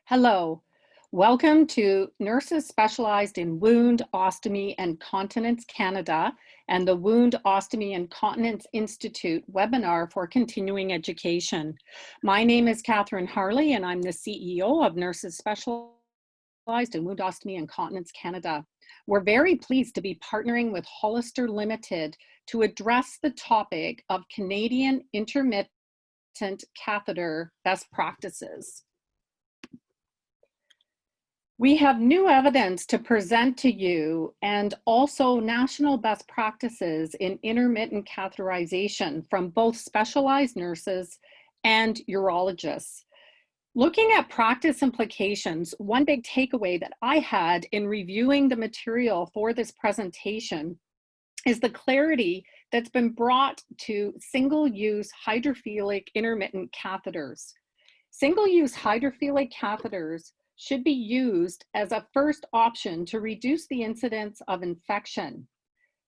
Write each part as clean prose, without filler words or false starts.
Hello, welcome to Nurses Specialized in Wound, Ostomy, and Continence Canada and the Wound, Ostomy, and Continence Institute webinar for continuing education. My name is Catherine Harley and I'm the CEO of Nurses Specialized in Wound, Ostomy, and Continence Canada. We're very pleased to be partnering with Hollister Limited to address the topic of Canadian intermittent catheter best practices. We have new evidence to present to you and also national best practices in intermittent catheterization from both specialized nurses and urologists. Looking at practice implications, one big takeaway that I had in reviewing the material for this presentation is the clarity that's been brought to single-use hydrophilic intermittent catheters. Single-use hydrophilic catheters should be used as a first option to reduce the incidence of infection.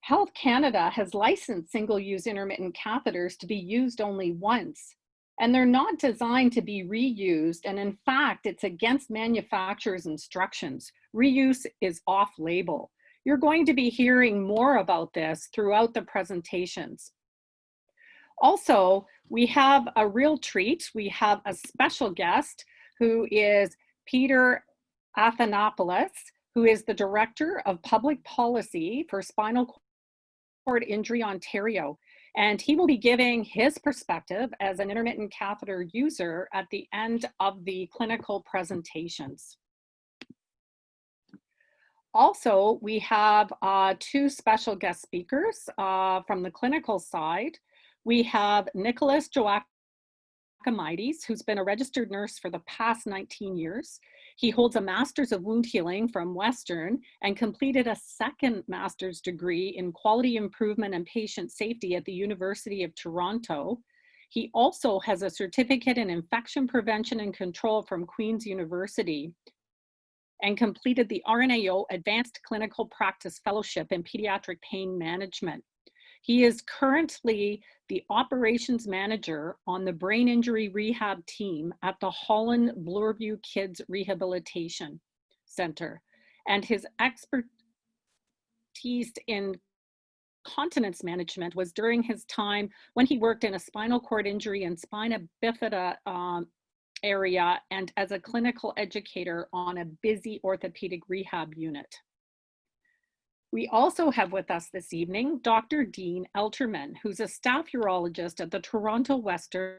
Health Canada has licensed single-use intermittent catheters to be used only once, and they're not designed to be reused, and in fact, it's against manufacturers' instructions. Reuse is off-label. You're going to be hearing more about this throughout the presentations. Also, we have a real treat. We have a special guest who is Peter Athanopoulos, who is the Director of Public Policy for Spinal Cord Injury Ontario. And he will be giving his perspective as an intermittent catheter user at the end of the clinical presentations. Also, we have two special guest speakers from the clinical side. We have Nicholas Joachimides, who's been a registered nurse for the past 19 years. He holds a Master's of Wound Healing from Western and completed a second master's degree in Quality Improvement and Patient Safety at the University of Toronto. He also has a certificate in Infection Prevention and Control from Queen's University and completed the RNAO Advanced Clinical Practice Fellowship in Pediatric Pain Management. He is currently the operations manager on the brain injury rehab team at the Holland Bloorview Kids Rehabilitation Center. And his expertise in continence management was during his time when he worked in a spinal cord injury and spina bifida area and as a clinical educator on a busy orthopedic rehab unit. We also have with us this evening Dr. Dean Elterman, who's a staff urologist at the Toronto Western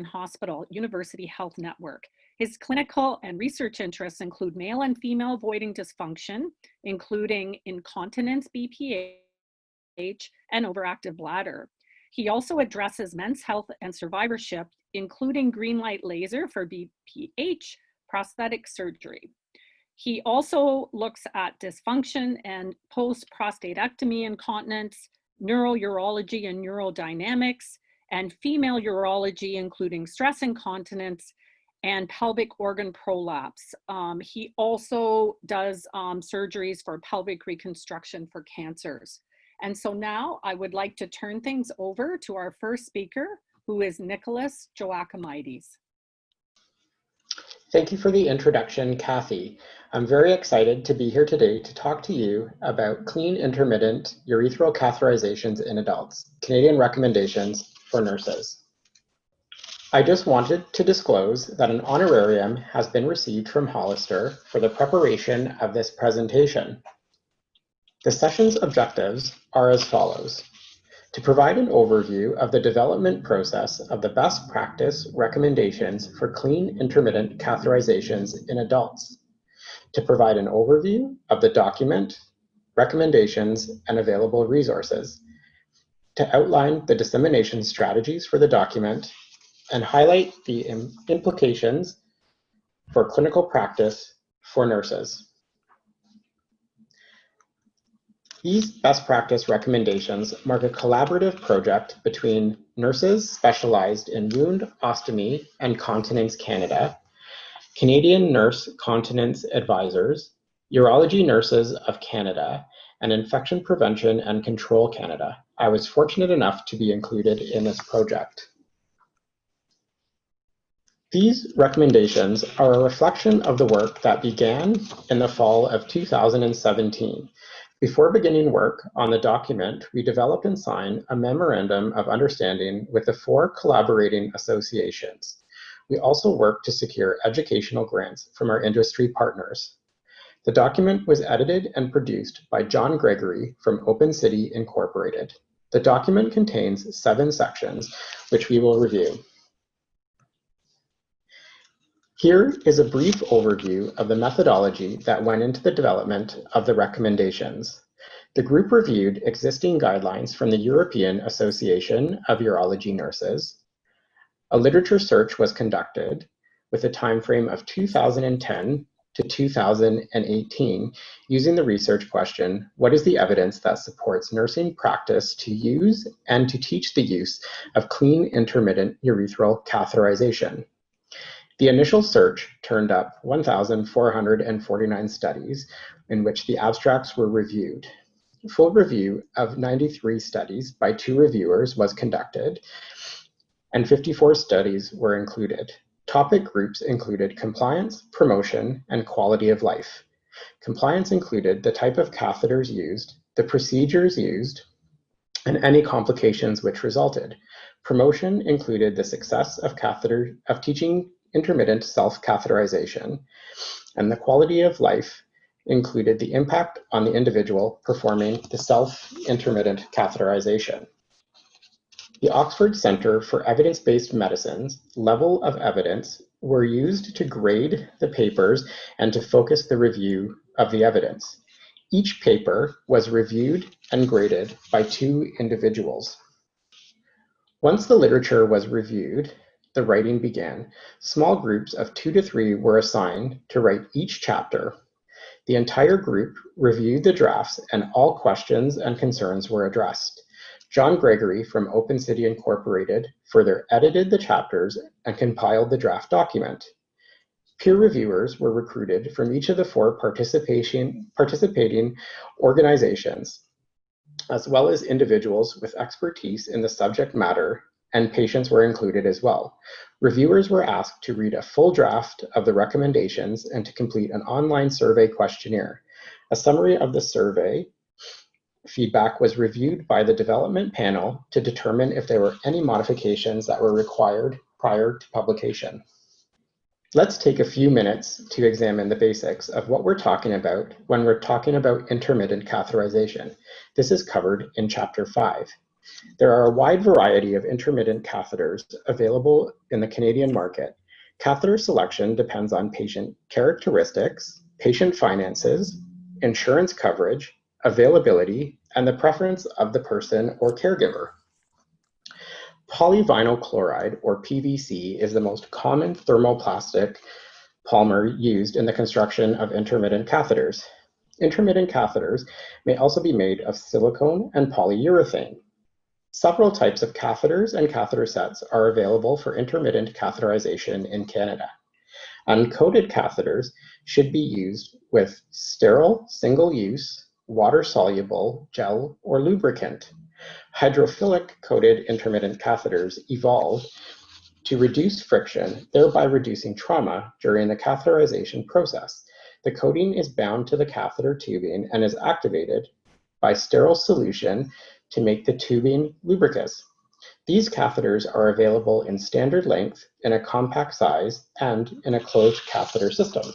Hospital University Health Network. His clinical and research interests include male and female voiding dysfunction, including incontinence, BPH, and overactive bladder. He also addresses men's health and survivorship, including green light laser for BPH, prosthetic surgery. He also looks at dysfunction and post-prostatectomy incontinence, neurourology and neurodynamics, and female urology, including stress incontinence and pelvic organ prolapse. He also does surgeries for pelvic reconstruction for cancers. And so now I would like to turn things over to our first speaker, who is Nicholas Joachimides. Thank you for the introduction, Kathy. I'm very excited to be here today to talk to you about clean intermittent urethral catheterizations in adults, Canadian recommendations for nurses. I just wanted to disclose that an honorarium has been received from Hollister for the preparation of this presentation. The session's objectives are as follows: to provide an overview of the development process of the best practice recommendations for clean intermittent catheterizations in adults, to provide an overview of the document, recommendations, and available resources, to outline the dissemination strategies for the document, and highlight the implications for clinical practice for nurses. These best practice recommendations mark a collaborative project between Nurses Specialized in Wound, Ostomy, and Continence Canada, Canadian Nurse Continence Advisors, Urology Nurses of Canada, and Infection Prevention and Control Canada. I was fortunate enough to be included in this project. These recommendations are a reflection of the work that began in the fall of 2017. Before beginning work on the document, we developed and signed a memorandum of understanding with the 4 collaborating associations. We also worked to secure educational grants from our industry partners. The document was edited and produced by John Gregory from Open City Incorporated. The document contains 7 sections, which we will review. Here is a brief overview of the methodology that went into the development of the recommendations. The group reviewed existing guidelines from the European Association of Urology Nurses. A literature search was conducted with a time frame of 2010 to 2018 using the research question, what is the evidence that supports nursing practice to use and to teach the use of clean intermittent urethral catheterization? The initial search turned up 1,449 studies in which the abstracts were reviewed. Full review of 93 studies by 2 reviewers was conducted, and 54 studies were included. Topic groups included compliance, promotion, and quality of life. Compliance included the type of catheters used, the procedures used, and any complications which resulted. Promotion included the success of teaching intermittent self-catheterization, and the quality of life included the impact on the individual performing the self-intermittent catheterization. The Oxford Centre for Evidence-Based Medicine's level of evidence were used to grade the papers and to focus the review of the evidence. Each paper was reviewed and graded by 2 individuals. Once the literature was reviewed, the writing began. Small groups of 2 to 3 were assigned to write each chapter. The entire group reviewed the drafts and all questions and concerns were addressed. John Gregory from Open City Incorporated further edited the chapters and compiled the draft document. Peer reviewers were recruited from each of the 4 participating organizations, as well as individuals with expertise in the subject matter, and patients were included as well. Reviewers were asked to read a full draft of the recommendations and to complete an online survey questionnaire. A summary of the survey feedback was reviewed by the development panel to determine if there were any modifications that were required prior to publication. Let's take a few minutes to examine the basics of what we're talking about when we're talking about intermittent catheterization. This is covered in Chapter 5. There are a wide variety of intermittent catheters available in the Canadian market. Catheter selection depends on patient characteristics, patient finances, insurance coverage, availability, and the preference of the person or caregiver. Polyvinyl chloride, or PVC, is the most common thermoplastic polymer used in the construction of intermittent catheters. Intermittent catheters may also be made of silicone and polyurethane. Several types of catheters and catheter sets are available for intermittent catheterization in Canada. Uncoated catheters should be used with sterile, single-use, water-soluble gel or lubricant. Hydrophilic coated intermittent catheters evolved to reduce friction, thereby reducing trauma during the catheterization process. The coating is bound to the catheter tubing and is activated by sterile solution to make the tubing lubricous. These catheters are available in standard length, in a compact size, and in a closed catheter system.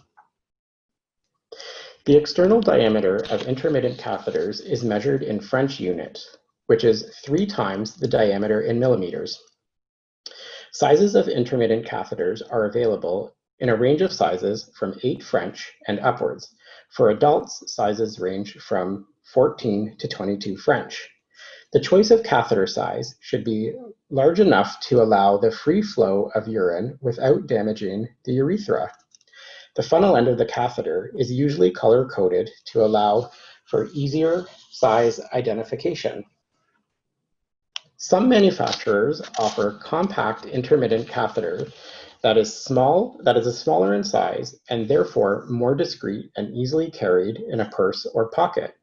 The external diameter of intermittent catheters is measured in French units, which is 3 times the diameter in millimeters. Sizes of intermittent catheters are available in a range of sizes from 8 French and upwards. For adults, sizes range from 14 to 22 French. The choice of catheter size should be large enough to allow the free flow of urine without damaging the urethra. The funnel end of the catheter is usually color-coded to allow for easier size identification. Some manufacturers offer compact intermittent catheter that is smaller in size and therefore more discreet and easily carried in a purse or pocket.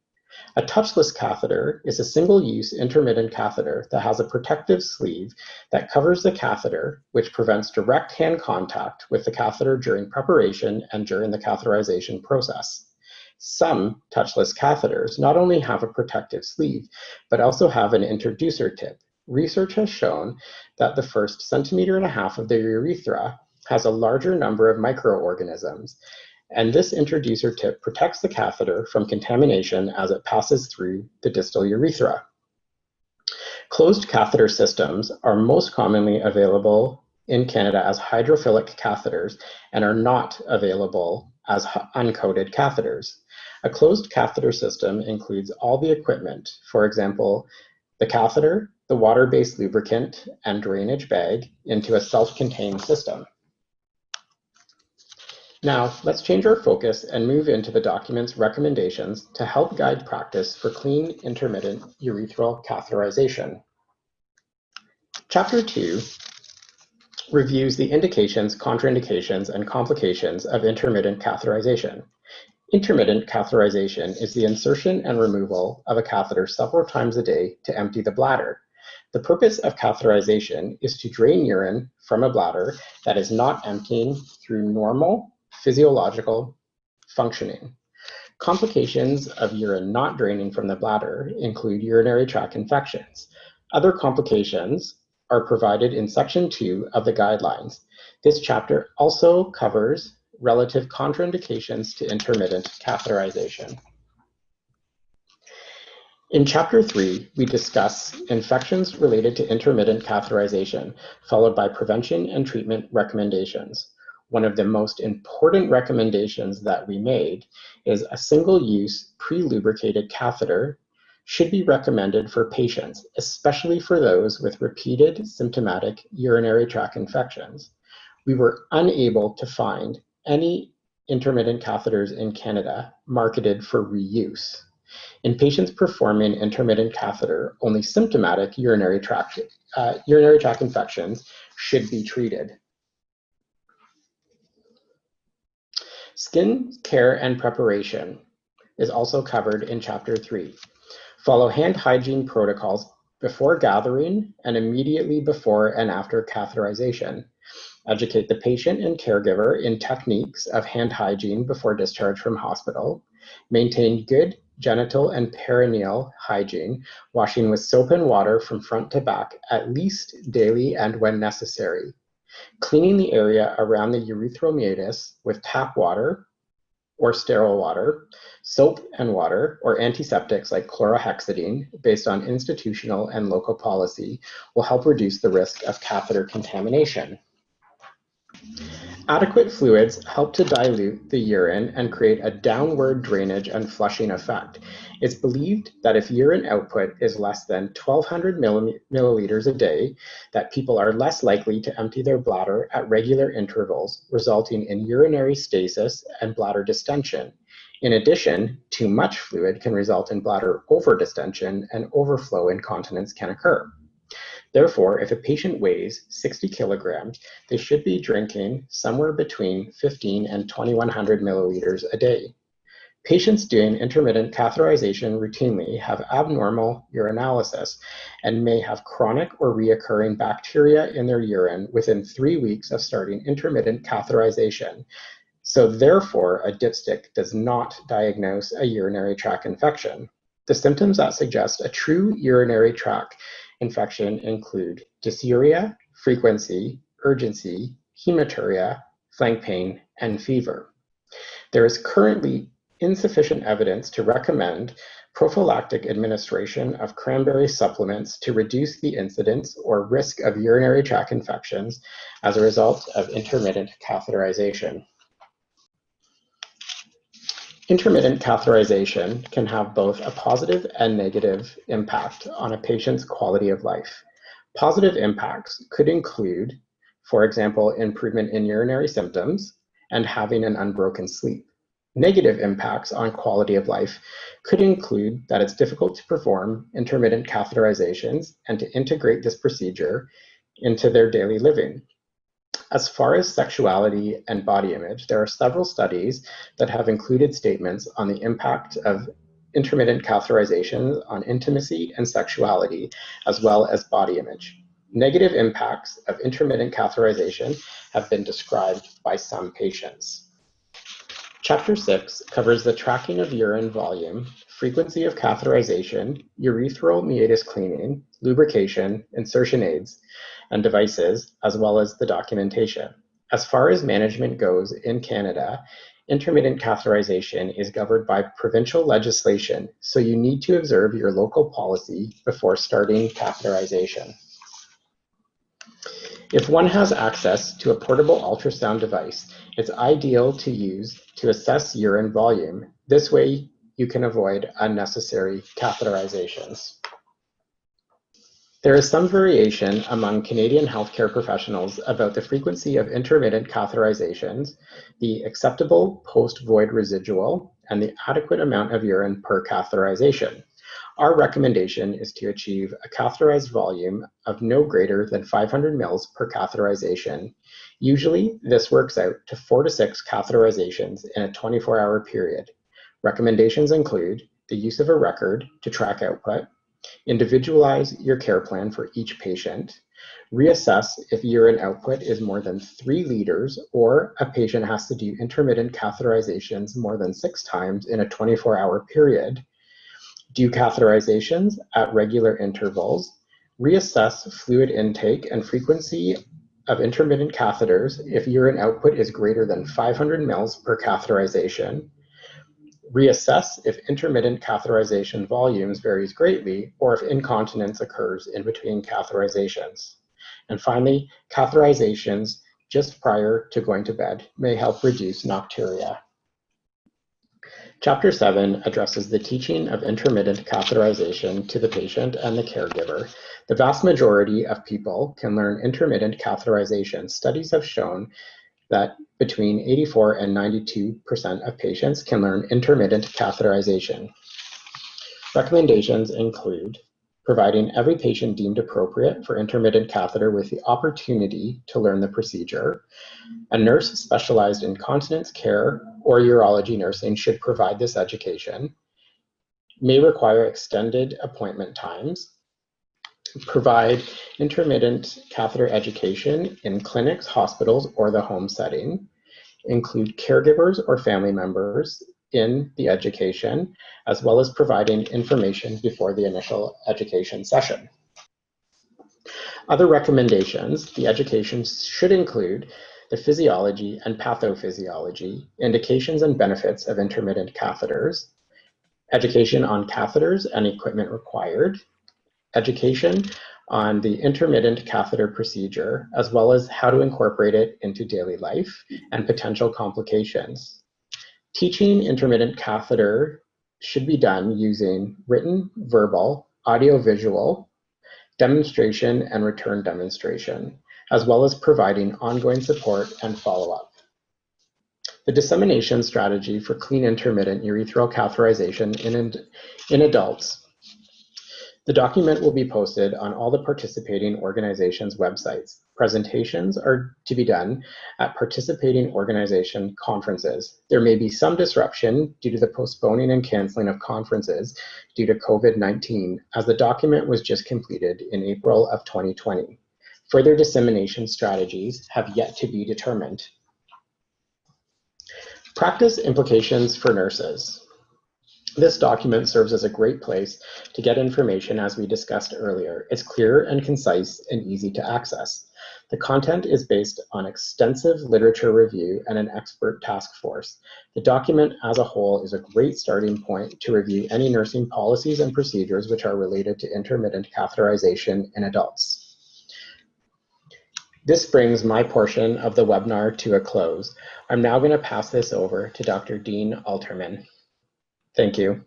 A touchless catheter is a single-use intermittent catheter that has a protective sleeve that covers the catheter, which prevents direct hand contact with the catheter during preparation and during the catheterization process. Some touchless catheters not only have a protective sleeve, but also have an introducer tip. Research has shown that the first 1.5 centimeters of the urethra has a larger number of microorganisms, and this introducer tip protects the catheter from contamination as it passes through the distal urethra. Closed catheter systems are most commonly available in Canada as hydrophilic catheters and are not available as uncoated catheters. A closed catheter system includes all the equipment, for example, the catheter, the water-based lubricant, and drainage bag into a self-contained system. Now, let's change our focus and move into the document's recommendations to help guide practice for clean intermittent urethral catheterization. Chapter 2 reviews the indications, contraindications, and complications of intermittent catheterization. Intermittent catheterization is the insertion and removal of a catheter several times a day to empty the bladder. The purpose of catheterization is to drain urine from a bladder that is not emptying through normal physiological functioning. Complications of urine not draining from the bladder include urinary tract infections. Other complications are provided in Section 2 of the guidelines. This chapter also covers relative contraindications to intermittent catheterization. In Chapter 3, we discuss infections related to intermittent catheterization, followed by prevention and treatment recommendations. One of the most important recommendations that we made is a single-use pre-lubricated catheter should be recommended for patients, especially for those with repeated symptomatic urinary tract infections. We were unable to find any intermittent catheters in Canada marketed for reuse. In patients performing intermittent catheter, only symptomatic urinary tract infections should be treated. Skin care and preparation is also covered in Chapter 3. Follow hand hygiene protocols before gathering and immediately before and after catheterization. Educate the patient and caregiver in techniques of hand hygiene before discharge from hospital. Maintain good genital and perineal hygiene, washing with soap and water from front to back at least daily and when necessary. Cleaning the area around the urethral meatus with tap water or sterile water, soap and water, or antiseptics like chlorhexidine based on institutional and local policy will help reduce the risk of catheter contamination. Adequate fluids help to dilute the urine and create a downward drainage and flushing effect. It's believed that if urine output is less than 1,200 milliliters a day, that people are less likely to empty their bladder at regular intervals, resulting in urinary stasis and bladder distension. In addition, too much fluid can result in bladder overdistension, and overflow incontinence can occur. Therefore, if a patient weighs 60 kilograms, they should be drinking somewhere between 15 and 2,100 milliliters a day. Patients doing intermittent catheterization routinely have abnormal urinalysis and may have chronic or reoccurring bacteria in their urine within 3 weeks of starting intermittent catheterization. So therefore, a dipstick does not diagnose a urinary tract infection. The symptoms that suggest a true urinary tract infection include dysuria, frequency, urgency, hematuria, flank pain, and fever. There is currently insufficient evidence to recommend prophylactic administration of cranberry supplements to reduce the incidence or risk of urinary tract infections as a result of intermittent catheterization. Intermittent catheterization can have both a positive and negative impact on a patient's quality of life. Positive impacts could include, for example, improvement in urinary symptoms and having an unbroken sleep. Negative impacts on quality of life could include that it's difficult to perform intermittent catheterizations and to integrate this procedure into their daily living. As far as sexuality and body image, there are several studies that have included statements on the impact of intermittent catheterization on intimacy and sexuality, as well as body image. Negative impacts of intermittent catheterization have been described by some patients. Chapter 6 covers the tracking of urine volume, frequency of catheterization, urethral meatus cleaning, lubrication, insertion aids, and devices, as well as the documentation. As far as management goes in Canada, intermittent catheterization is governed by provincial legislation, so you need to observe your local policy before starting catheterization. If one has access to a portable ultrasound device, it's ideal to use to assess urine volume. This way, you can avoid unnecessary catheterizations. There is some variation among Canadian healthcare professionals about the frequency of intermittent catheterizations, the acceptable post-void residual, and the adequate amount of urine per catheterization. Our recommendation is to achieve a catheterized volume of no greater than 500 mL per catheterization. Usually, this works out to 4 to 6 catheterizations in a 24-hour period. Recommendations include the use of a record to track output, individualize your care plan for each patient, reassess if urine output is more than 3 liters or a patient has to do intermittent catheterizations more than 6 times in a 24-hour period, do catheterizations at regular intervals, reassess fluid intake and frequency of intermittent catheters if urine output is greater than 500 mL per catheterization, reassess if intermittent catheterization volumes varies greatly or if incontinence occurs in between catheterizations. And finally, catheterizations just prior to going to bed may help reduce nocturia. Chapter 7 addresses the teaching of intermittent catheterization to the patient and the caregiver. The vast majority of people can learn intermittent catheterization. Studies have shown that between 84 and 92% of patients can learn intermittent catheterization. Recommendations include providing every patient deemed appropriate for intermittent catheter with the opportunity to learn the procedure. A nurse specialized in continence care or urology nursing should provide this education. May require extended appointment times. Provide intermittent catheter education in clinics, hospitals, or the home setting. Include caregivers or family members in the education, as well as providing information before the initial education session. Other recommendations, the education should include the physiology and pathophysiology, indications and benefits of intermittent catheters, education on catheters and equipment required, education on the intermittent catheter procedure, as well as how to incorporate it into daily life and potential complications. Teaching intermittent catheter should be done using written, verbal, audio-visual, demonstration, and return demonstration, as well as providing ongoing support and follow-up. The dissemination strategy for clean intermittent urethral catheterization in adults. The document will be posted on all the participating organizations' websites. Presentations are to be done at participating organization conferences. There may be some disruption due to the postponing and canceling of conferences due to COVID-19, as the document was just completed in April of 2020. Further dissemination strategies have yet to be determined. Practice implications for nurses. This document serves as a great place to get information, as we discussed earlier. It's clear and concise and easy to access. The content is based on extensive literature review and an expert task force. The document as a whole is a great starting point to review any nursing policies and procedures which are related to intermittent catheterization in adults. This brings my portion of the webinar to a close. I'm now going to pass this over to Dr. Dean Elterman. Thank you.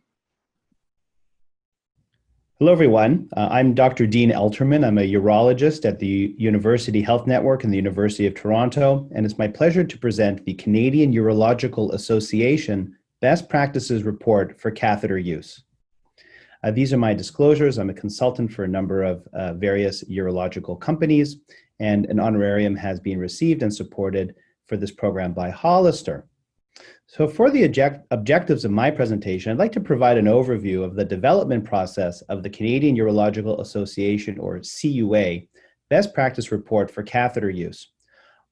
Hello, everyone. I'm Dr. Dean Elterman. I'm a urologist at the University Health Network and the University of Toronto, and it's my pleasure to present the Canadian Urological Association Best Practices Report for Catheter Use. These are my disclosures. I'm a consultant for a number of various urological companies, and an honorarium has been received and supported for this program by Hollister. So for the objectives of my presentation, I'd like to provide an overview of the development process of the Canadian Urological Association, or CUA, Best Practice Report for Catheter Use.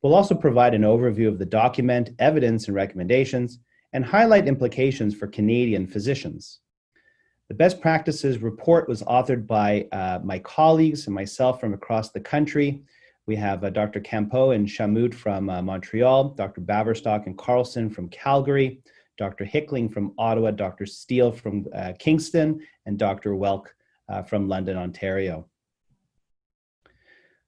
We'll also provide an overview of the document, evidence, and recommendations, and highlight implications for Canadian physicians. The Best Practices Report was authored by my colleagues and myself from across the country. We have Dr. Campeau and Chamoud from Montreal, Dr. Baverstock and Carlson from Calgary, Dr. Hickling from Ottawa, Dr. Steele from Kingston, and Dr. Welk from London, Ontario.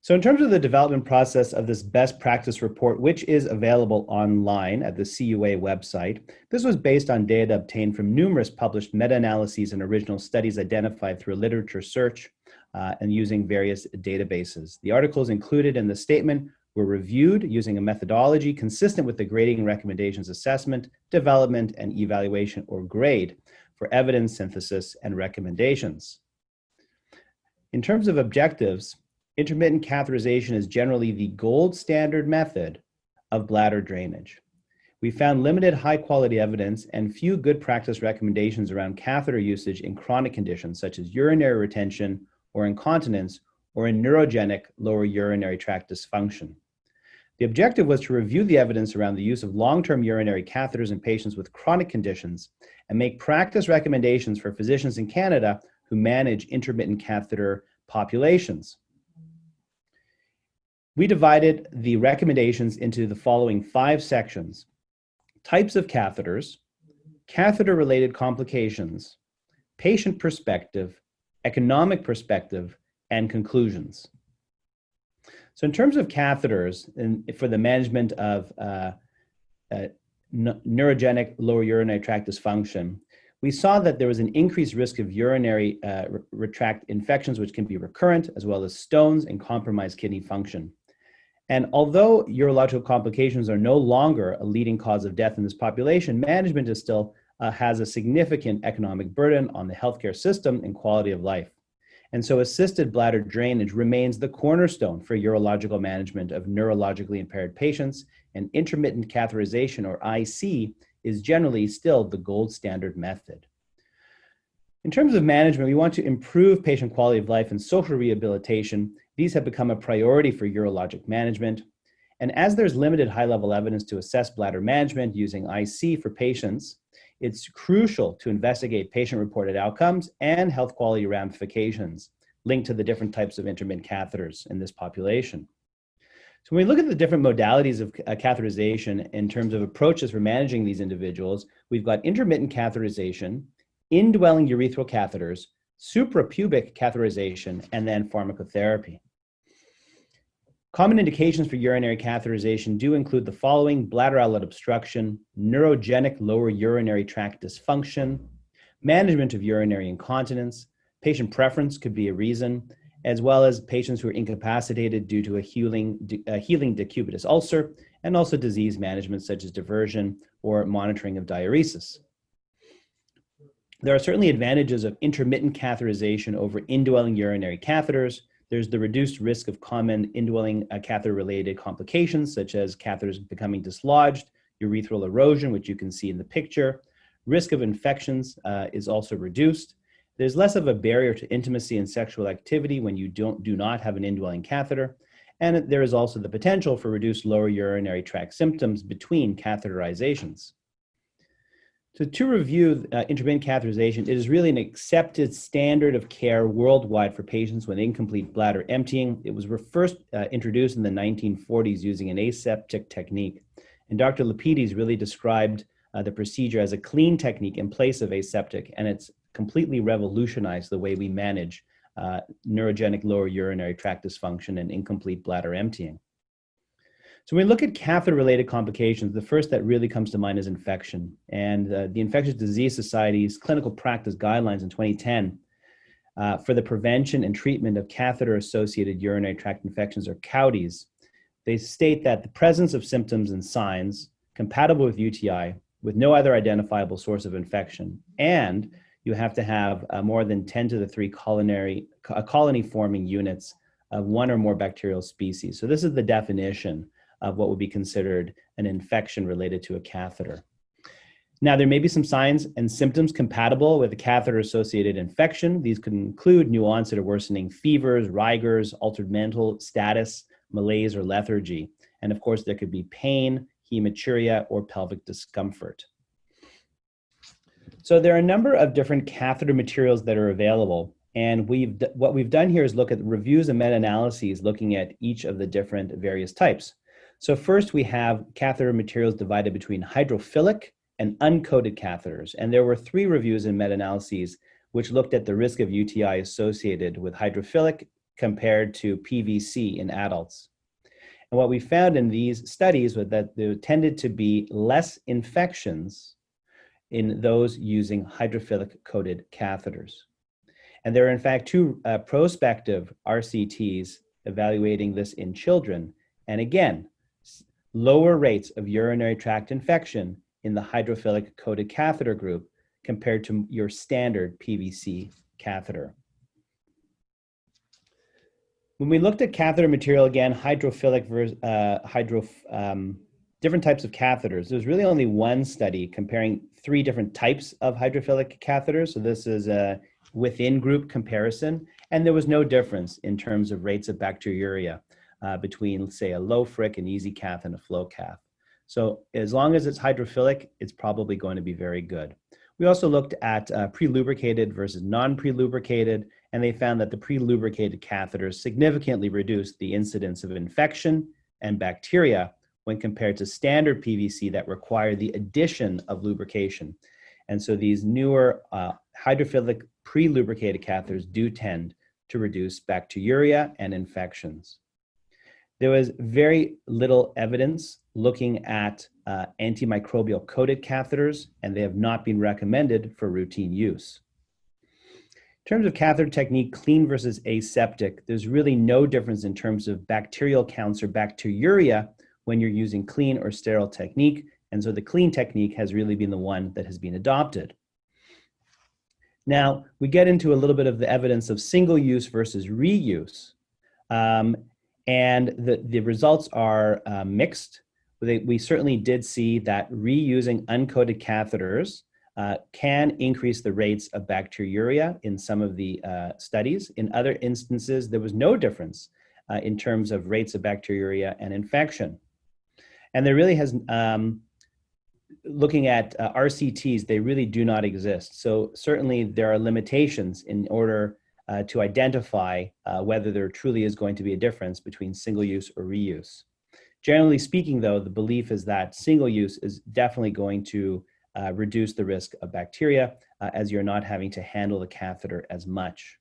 So in terms of the development process of this best practice report, which is available online at the CUA website, this was based on data obtained from numerous published meta-analyses and original studies identified through a literature search and using various databases. The articles included in the statement were reviewed using a methodology consistent with the grading recommendations assessment, development, and evaluation, or GRADE, for evidence synthesis and recommendations. In terms of objectives, intermittent catheterization is generally the gold standard method of bladder drainage. We found limited high-quality evidence and few good practice recommendations around catheter usage in chronic conditions such as urinary retention or incontinence, or in neurogenic lower urinary tract dysfunction. The objective was to review the evidence around the use of long-term urinary catheters in patients with chronic conditions and make practice recommendations for physicians in Canada who manage intermittent catheter populations. We divided the recommendations into the following 5 sections: types of catheters, catheter-related complications, patient perspective, economic perspective, and conclusions. So in terms of catheters for the management of neurogenic lower urinary tract dysfunction, we saw that there was an increased risk of urinary tract infections, which can be recurrent, as well as stones and compromised kidney function. And although urological complications are no longer a leading cause of death in this population, management is still has a significant economic burden on the healthcare system and quality of life. And so assisted bladder drainage remains the cornerstone for urological management of neurologically impaired patients, and intermittent catheterization, or IC, is generally still the gold standard method. In terms of management, we want to improve patient quality of life and social rehabilitation. These have become a priority for urologic management. And as there's limited high-level evidence to assess bladder management using IC for patients, it's crucial to investigate patient-reported outcomes and health quality ramifications linked to the different types of intermittent catheters in this population. So when we look at the different modalities of catheterization in terms of approaches for managing these individuals, we've got intermittent catheterization, indwelling urethral catheters, suprapubic catheterization, and then pharmacotherapy. Common indications for urinary catheterization do include the following: bladder outlet obstruction, neurogenic lower urinary tract dysfunction, management of urinary incontinence, patient preference could be a reason, as well as patients who are incapacitated due to a healing decubitus ulcer, and also disease management such as diversion or monitoring of diuresis. There are certainly advantages of intermittent catheterization over indwelling urinary catheters. There's the reduced risk of common indwelling catheter-related complications, such as catheters becoming dislodged, urethral erosion, which you can see in the picture. Risk of infections is also reduced. There's less of a barrier to intimacy and sexual activity when you do not have an indwelling catheter. And there is also the potential for reduced lower urinary tract symptoms between catheterizations. So to review intermittent catheterization, it is really an accepted standard of care worldwide for patients with incomplete bladder emptying. It was first introduced in the 1940s using an aseptic technique. And Dr. Lapides really described the procedure as a clean technique in place of aseptic, and it's completely revolutionized the way we manage neurogenic lower urinary tract dysfunction and incomplete bladder emptying. So when we look at catheter-related complications, the first that really comes to mind is infection. And the Infectious Disease Society's clinical practice guidelines in 2010 for the prevention and treatment of catheter-associated urinary tract infections, or CAUTIs, they state that the presence of symptoms and signs compatible with UTI with no other identifiable source of infection, and you have to have more than 10 to the 3 colony-forming units of one or more bacterial species. So this is the definition of what would be considered an infection related to a catheter. Now, there may be some signs and symptoms compatible with a catheter-associated infection. These could include new onset or worsening fevers, rigors, altered mental status, malaise, or lethargy. And of course, there could be pain, hematuria, or pelvic discomfort. So there are a number of different catheter materials that are available. And what we've done here is look at reviews and meta-analyses looking at each of the different various types. So first, we have catheter materials divided between hydrophilic and uncoated catheters. And there were 3 reviews and meta-analyses which looked at the risk of UTI associated with hydrophilic compared to PVC in adults. And what we found in these studies was that there tended to be less infections in those using hydrophilic coated catheters. And there are in fact 2 prospective RCTs evaluating this in children. And again, lower rates of urinary tract infection in the hydrophilic coated catheter group compared to your standard PVC catheter. When we looked at catheter material, again, hydrophilic versus different types of catheters, there's really only one study comparing 3 different types of hydrophilic catheters. So this is a within group comparison, and there was no difference in terms of rates of bacteriuria between, say, a low fric, an easy cath, and a flow cath. So as long as it's hydrophilic, it's probably going to be very good. We also looked at pre-lubricated versus non-pre-lubricated, and they found that the pre-lubricated catheters significantly reduced the incidence of infection and bacteria when compared to standard PVC that require the addition of lubrication. And so these newer hydrophilic pre-lubricated catheters do tend to reduce bacteriuria and infections. There was very little evidence looking at antimicrobial coated catheters, and they have not been recommended for routine use. In terms of catheter technique, clean versus aseptic, there's really no difference in terms of bacterial counts or bacteriuria when you're using clean or sterile technique. And so the clean technique has really been the one that has been adopted. Now, we get into a little bit of the evidence of single use versus reuse. And the results are mixed. We certainly did see that reusing uncoated catheters can increase the rates of bacteriuria in some of the studies. In other instances, there was no difference in terms of rates of bacteriuria and infection. And there really has, looking at RCTs, they really do not exist. So certainly there are limitations in order to identify whether there truly is going to be a difference between single use or reuse. Generally speaking, though, the belief is that single use is definitely going to reduce the risk of bacteria as you're not having to handle the catheter as much.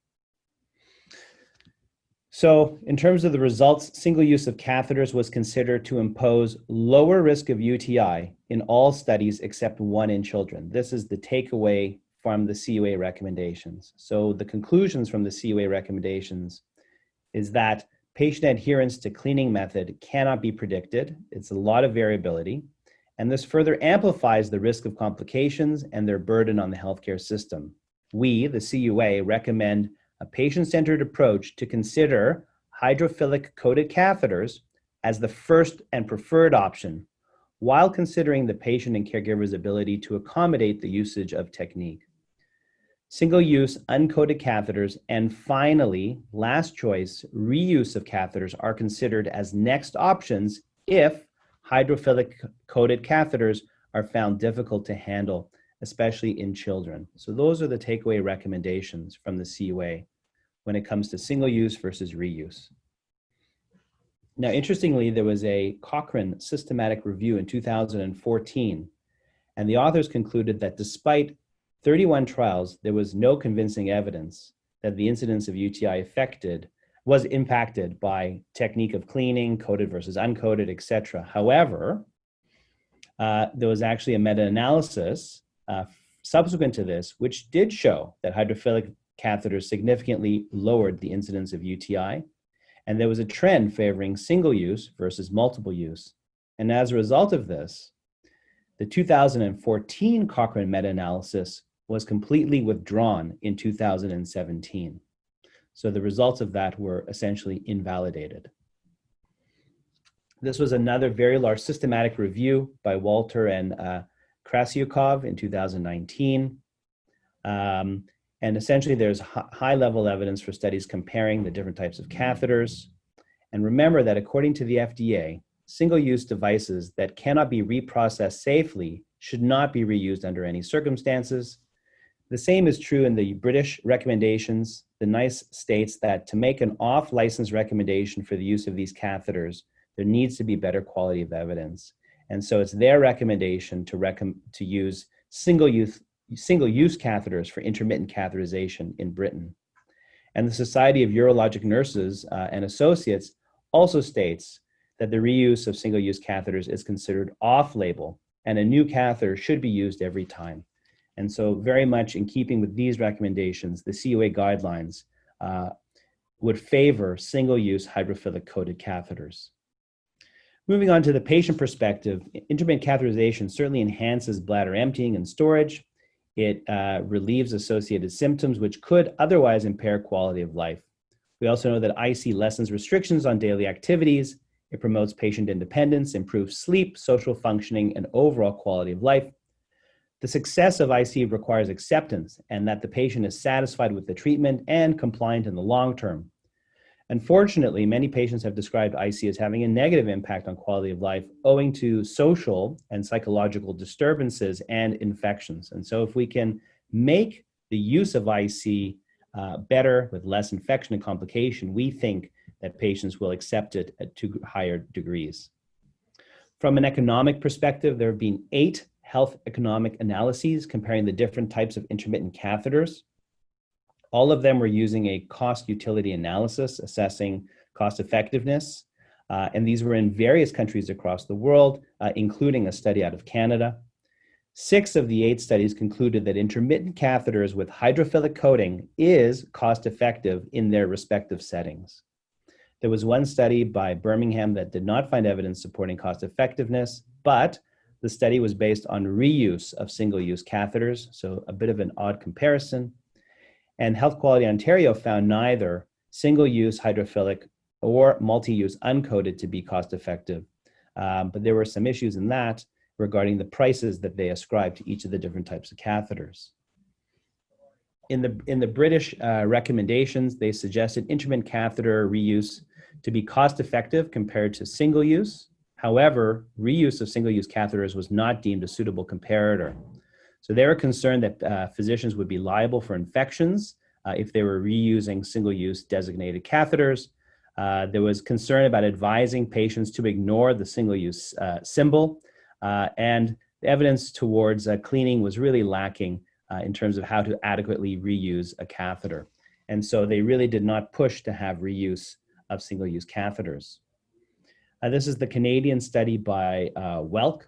So in terms of the results, single use of catheters was considered to impose lower risk of UTI in all studies except one in children. This is the takeaway from the CUA recommendations. So the conclusions from the CUA recommendations is that patient adherence to cleaning method cannot be predicted. It's a lot of variability. And this further amplifies the risk of complications and their burden on the healthcare system. We, the CUA, recommend a patient-centered approach to consider hydrophilic coated catheters as the first and preferred option, while considering the patient and caregiver's ability to accommodate the usage of technique. Single-use uncoated catheters, and finally, last choice, reuse of catheters are considered as next options if hydrophilic coated catheters are found difficult to handle, especially in children. So those are the takeaway recommendations from the CUA when it comes to single use versus reuse. Now, interestingly, there was a Cochrane systematic review in 2014, and the authors concluded that despite 31 trials, there was no convincing evidence that the incidence of UTI was impacted by technique of cleaning, coated versus uncoated, etc. However, there was actually a meta-analysis subsequent to this, which did show that hydrophilic catheters significantly lowered the incidence of UTI, and there was a trend favoring single use versus multiple use. And as a result of this, the 2014 Cochrane meta-analysis was completely withdrawn in 2017. So the results of that were essentially invalidated. This was another very large systematic review by Walter and Krasyukov in 2019. And essentially, there's high-level evidence for studies comparing the different types of catheters. And remember that according to the FDA, single-use devices that cannot be reprocessed safely should not be reused under any circumstances. The same is true in the British recommendations. The NICE states that to make an off-license recommendation for the use of these catheters, there needs to be better quality of evidence. And so it's their recommendation to use single-use catheters for intermittent catheterization in Britain. And the Society of Urologic Nurses and Associates also states that the reuse of single-use catheters is considered off-label, and a new catheter should be used every time. And so very much in keeping with these recommendations, the CUA guidelines would favor single-use hydrophilic coated catheters. Moving on to the patient perspective, intermittent catheterization certainly enhances bladder emptying and storage. It relieves associated symptoms, which could otherwise impair quality of life. We also know that IC lessens restrictions on daily activities. It promotes patient independence, improves sleep, social functioning, and overall quality of life. The success of IC requires acceptance and that the patient is satisfied with the treatment and compliant in the long term. Unfortunately, many patients have described IC as having a negative impact on quality of life owing to social and psychological disturbances and infections. And so if we can make the use of IC better with less infection and complication, we think that patients will accept it to higher degrees. From an economic perspective, there have been 8 health economic analyses comparing the different types of intermittent catheters. All of them were using a cost-utility analysis, assessing cost-effectiveness, and these were in various countries across the world, including a study out of Canada. 6 of the 8 studies concluded that intermittent catheters with hydrophilic coating is cost-effective in their respective settings. There was one study by Birmingham that did not find evidence supporting cost-effectiveness, but the study was based on reuse of single-use catheters, so a bit of an odd comparison. And Health Quality Ontario found neither single-use hydrophilic or multi-use uncoated to be cost-effective. But there were some issues in that regarding the prices that they ascribed to each of the different types of catheters. In the British recommendations, they suggested intermittent catheter reuse to be cost-effective compared to single-use. However, reuse of single-use catheters was not deemed a suitable comparator. So they were concerned that physicians would be liable for infections if they were reusing single-use designated catheters. There was concern about advising patients to ignore the single-use symbol, and the evidence towards cleaning was really lacking in terms of how to adequately reuse a catheter. And so they really did not push to have reuse of single-use catheters. This is the Canadian study by WELC,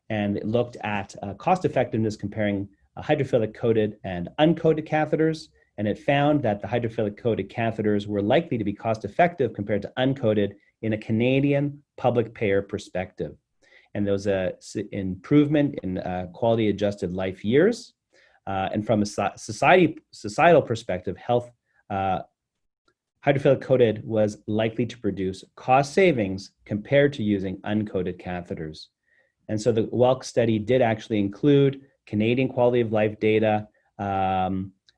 and it looked at cost effectiveness comparing hydrophilic coated and uncoated catheters, and it found that the hydrophilic coated catheters were likely to be cost effective compared to uncoated in a Canadian public payer perspective. And there was an improvement in quality adjusted life years. And from a societal perspective, hydrophilic coated was likely to produce cost savings compared to using uncoated catheters. And so the WELC study did actually include Canadian quality of life data,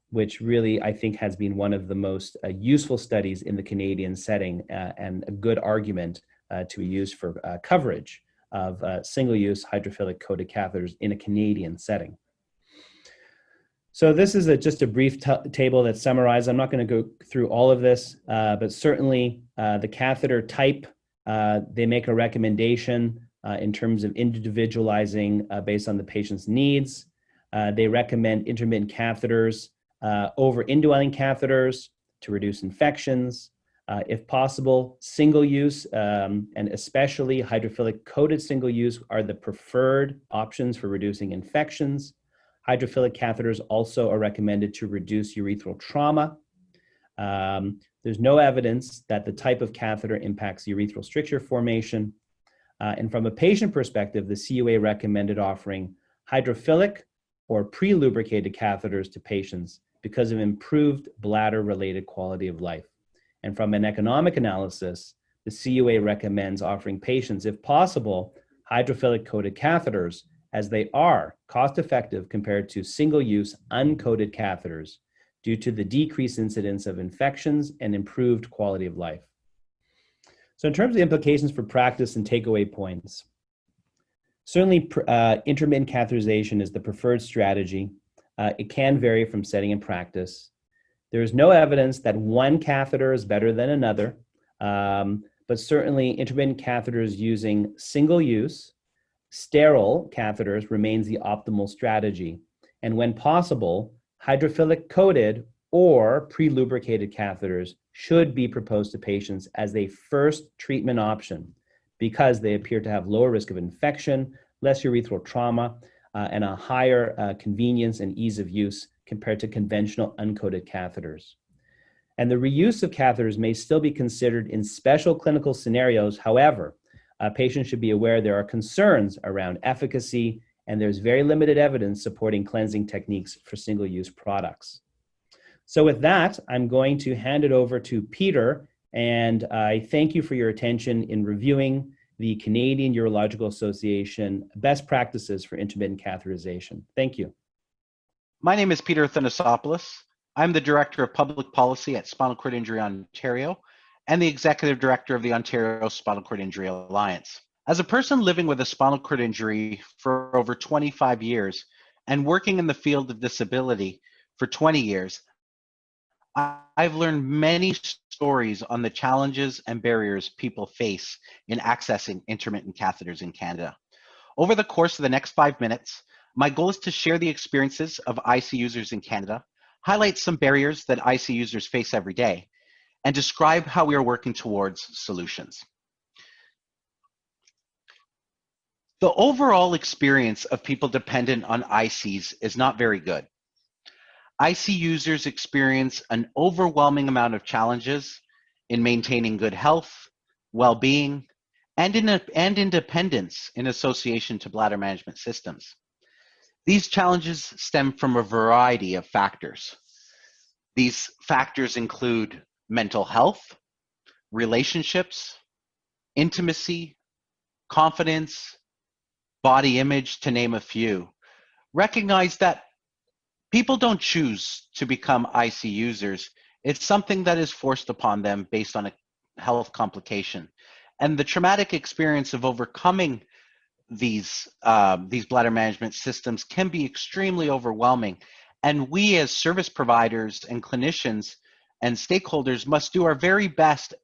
which really I think has been one of the most useful studies in the Canadian setting and a good argument to be used for coverage of single-use hydrophilic coated catheters in a Canadian setting. So this is just a brief table that summarizes. I'm not going to go through all of this, but certainly the catheter type, they make a recommendation in terms of individualizing based on the patient's needs. They recommend intermittent catheters over indwelling catheters to reduce infections. If possible, single use and especially hydrophilic coated single use are the preferred options for reducing infections. Hydrophilic catheters also are recommended to reduce urethral trauma. There's no evidence that the type of catheter impacts urethral stricture formation. And from a patient perspective, the CUA recommended offering hydrophilic or pre-lubricated catheters to patients because of improved bladder-related quality of life. And from an economic analysis, the CUA recommends offering patients, if possible, hydrophilic coated catheters as they are cost-effective compared to single-use uncoated catheters due to the decreased incidence of infections and improved quality of life. So in terms of implications for practice and takeaway points, certainly intermittent catheterization is the preferred strategy. It can vary from setting and practice. There is no evidence that one catheter is better than another, but certainly intermittent catheters using single-use, sterile catheters remains the optimal strategy. And when possible, hydrophilic coated or pre-lubricated catheters should be proposed to patients as a first treatment option because they appear to have lower risk of infection, less urethral trauma, and a higher convenience and ease of use compared to conventional uncoated catheters. And the reuse of catheters may still be considered in special clinical scenarios. However, patients should be aware there are concerns around efficacy, and there's very limited evidence supporting cleansing techniques for single-use products. So with that, I'm going to hand it over to Peter, and I thank you for your attention in reviewing the Canadian Urological Association best practices for intermittent catheterization. Thank you. My name is Peter Thanasopoulos. I'm the Director of Public Policy at Spinal Cord Injury Ontario and the Executive Director of the Ontario Spinal Cord Injury Alliance. As a person living with a spinal cord injury for over 25 years and working in the field of disability for 20 years, I've learned many stories on the challenges and barriers people face in accessing intermittent catheters in Canada. Over the course of the next 5 minutes, my goal is to share the experiences of IC users in Canada, highlight some barriers that IC users face every day, and describe how we are working towards solutions. The overall experience of people dependent on ICs is not very good. IC users experience an overwhelming amount of challenges in maintaining good health, well-being, and independence in association to bladder management systems. These challenges stem from a variety of factors. These factors include mental health, relationships, intimacy, confidence, body image, to name a few. Recognize that people don't choose to become IC users. It's something that is forced upon them based on a health complication. And the traumatic experience of overcoming these bladder management systems can be extremely overwhelming. And we as service providers and clinicians and stakeholders must do our very best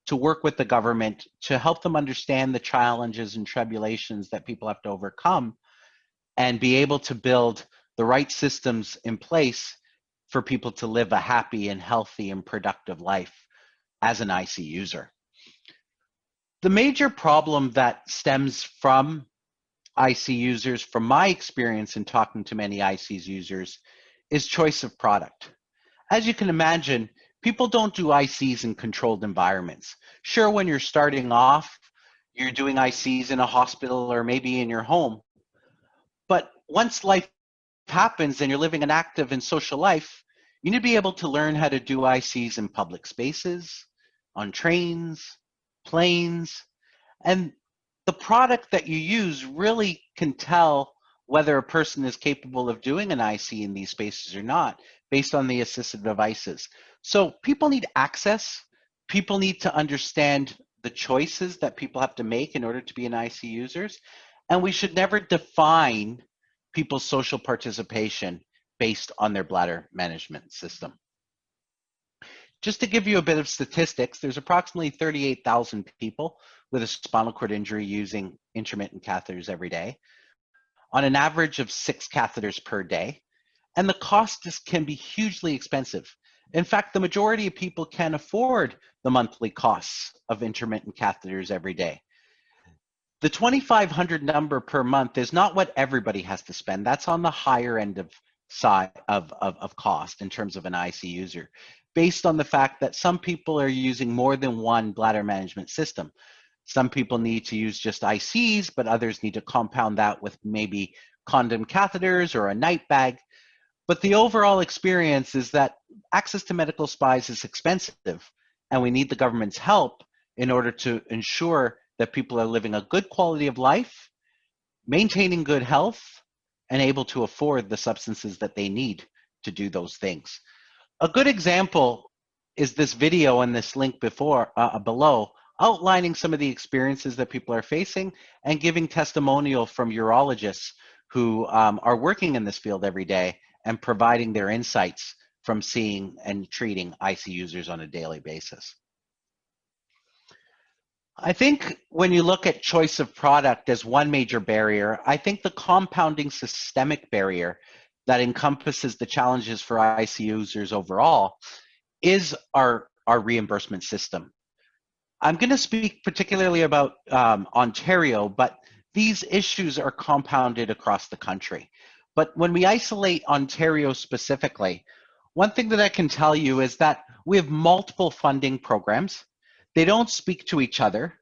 to work with the government to help them understand the challenges and tribulations that people have to overcome and be able to build the right systems in place for people to live a happy and healthy and productive life as an IC user. The major problem that stems from IC users, from my experience in talking to many IC users, is choice of product. As you can imagine, people don't do ICs in controlled environments. Sure, when you're starting off, you're doing ICs in a hospital or maybe in your home. But once life happens and you're living an active and social life, you need to be able to learn how to do ICs in public spaces, on trains, planes, and the product that you use really can tell whether a person is capable of doing an IC in these spaces or not, based on the assistive devices. So people need access. People need to understand the choices that people have to make in order to be an IC users. And we should never define people's social participation based on their bladder management system. Just to give you a bit of statistics, there's approximately 38,000 people with a spinal cord injury using intermittent catheters every day, on an average of 6 catheters per day. And the cost can be hugely expensive. In fact, the majority of people can't afford the monthly costs of intermittent catheters every day. The $2,500 number per month is not what everybody has to spend. That's on the higher end of cost in terms of an IC user, based on the fact that some people are using more than one bladder management system. Some people need to use just ICs, but others need to compound that with maybe condom catheters or a night bag. But the overall experience is that access to medical supplies is expensive, and we need the government's help in order to ensure that people are living a good quality of life, maintaining good health, and able to afford the substances that they need to do those things. A good example is this video and this link below, outlining some of the experiences that people are facing and giving testimonial from urologists who are working in this field every day and providing their insights from seeing and treating IC users on a daily basis. I think when you look at choice of product as one major barrier, I think the compounding systemic barrier that encompasses the challenges for IC users overall is our reimbursement system. I'm going to speak particularly about Ontario, but these issues are compounded across the country. But when we isolate Ontario specifically, one thing that I can tell you is that we have multiple funding programs. They don't speak to each other.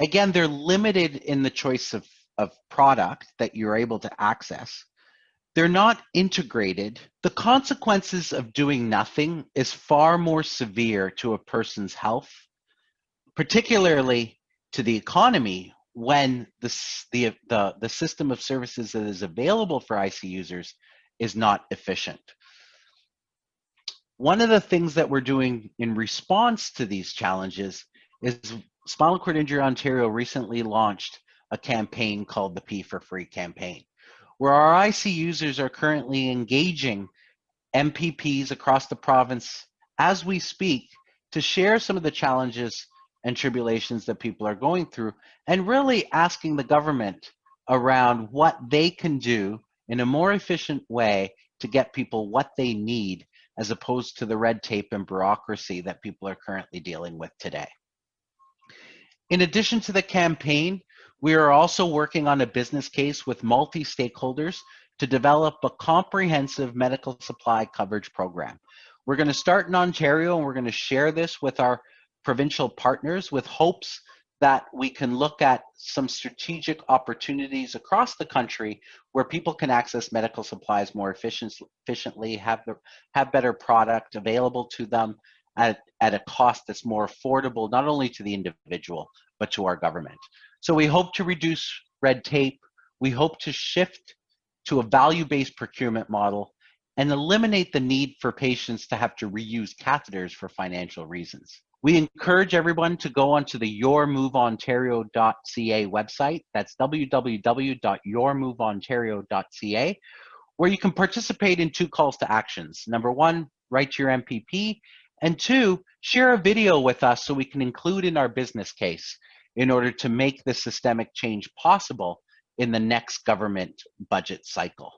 Again, they're limited in the choice of product that you're able to access. They're not integrated. The consequences of doing nothing is far more severe to a person's health, particularly to the economy, when the system of services that is available for IC users is not efficient. One of the things that we're doing in response to these challenges is Spinal Cord Injury Ontario recently launched a campaign called the P for Free campaign, where our IC users are currently engaging MPPs across the province as we speak to share some of the challenges and tribulations that people are going through, and really asking the government around what they can do in a more efficient way to get people what they need, as opposed to the red tape and bureaucracy that people are currently dealing with today. In addition to the campaign, we are also working on a business case with multi-stakeholders to develop a comprehensive medical supply coverage program. We're going to start in Ontario, and we're going to share this with our provincial partners with hopes that we can look at some strategic opportunities across the country where people can access medical supplies more efficiently, have better product available to them at a cost that's more affordable, not only to the individual, but to our government. So we hope to reduce red tape. We hope to shift to a value-based procurement model and eliminate the need for patients to have to reuse catheters for financial reasons. We encourage everyone to go onto the yourmoveontario.ca website. That's www.yourmoveontario.ca, where you can participate in 2 calls to actions. Number 1, write to your MPP, and 2, share a video with us so we can include in our business case in order to make the systemic change possible in the next government budget cycle.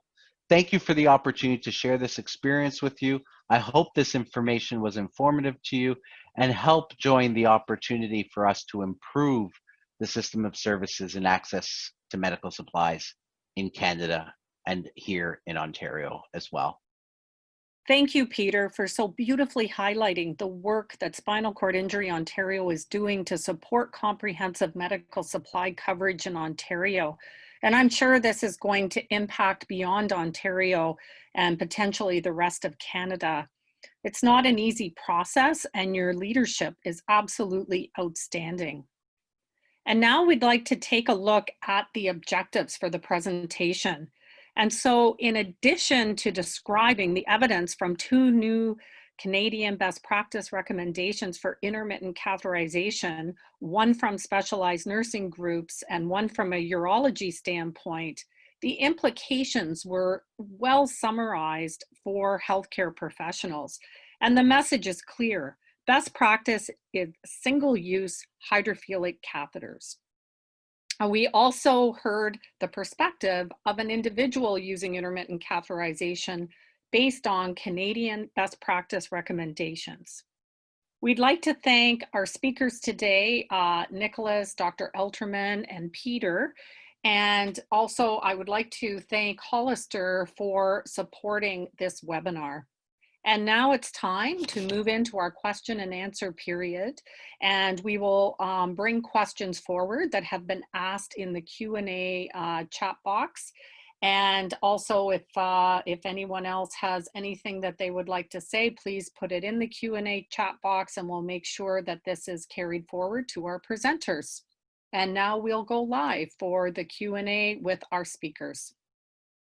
Thank you for the opportunity to share this experience with you. I hope this information was informative to you and help join the opportunity for us to improve the system of services and access to medical supplies in Canada and here in Ontario as well. Thank you, Peter, for so beautifully highlighting the work that Spinal Cord Injury Ontario is doing to support comprehensive medical supply coverage in Ontario. And I'm sure this is going to impact beyond Ontario and potentially the rest of Canada. It's not an easy process, and your leadership is absolutely outstanding. And now we'd like to take a look at the objectives for the presentation. And so in addition to describing the evidence from 2 new Canadian best practice recommendations for intermittent catheterization, one from specialized nursing groups and one from a urology standpoint, the implications were well summarized for healthcare professionals. And the message is clear. Best practice is single-use hydrophilic catheters. We also heard the perspective of an individual using intermittent catheterization based on Canadian best practice recommendations. We'd like to thank our speakers today, Nicholas, Dr. Elterman, and Peter. And also I would like to thank Hollister for supporting this webinar. And now it's time to move into our question and answer period. And we will bring questions forward that have been asked in the Q&A chat box. And also if anyone else has anything that they would like to say, please put it in the Q&A chat box and we'll make sure that this is carried forward to our presenters. And now we'll go live for the Q&A with our speakers.